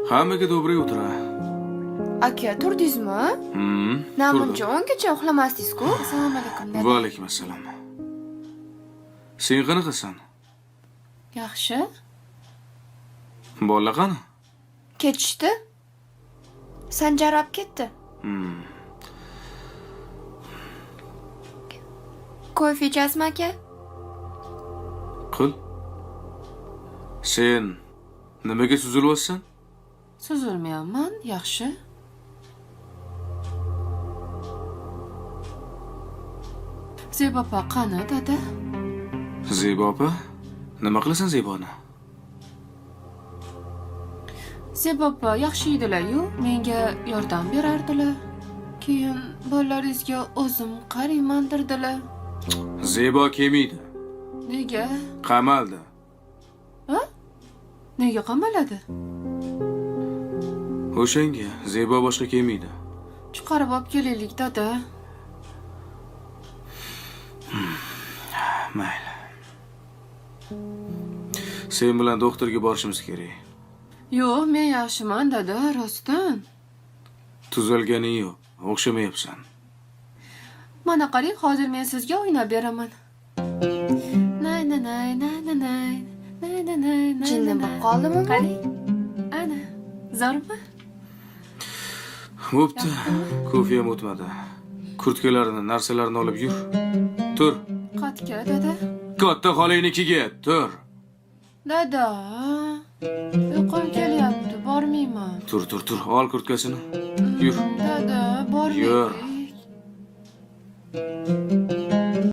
Hammaga доброе утро. Aka, turdingizmi? Namuncha 10gacha uxlamasdingiz-ku. Assalomu alaykum dada. Va alaykum assalom. Sen qanaqasan? Yaxshi. Bolalar qani? Ketishdi. Sanjar olib ketdi. Kofe ichasizmi aka? Qil. Sen nimaga suzilyapsan? Suzilmayapman, yaxshi. Zebo opa qani, dada? Zebo opa? Nima qilasan Zeboni? Zebo opa yaxshi edilar-yu, menga yordam berardilar. Keyin bolalaringizga o'zim qarayman derdilar. Zebo kelmaydi. Nega? Qamaldi. Ha? Nega qamaladi? O'shanga Zebo boshqa kelmaydi. Chiqarib olib kelaylik, dada. Mayli. Sen bilan doktorga borishimiz kerak. Yo'q, men yaxshiman, dada, rostdan. Tuzalganing yo'q, o'xshamayapsan. Mana qarang, hozir men sizga o'ynab beraman. Nay nay nay nay nay nay nay nay nay. Jinni bo'lib qoldimi? Qarang. Ana, zo'rmi? Bo'pti. Kofe ham o'tmadi. Kurtkalarini, narsalarini olib yur. Tur. Qatga, dada. Katta xolangnikiga, tur. Dada. Uyqum kelyapti, bormayman. Tur. Ol kurtkasini. Yur. Dada, bormaylik. Yur.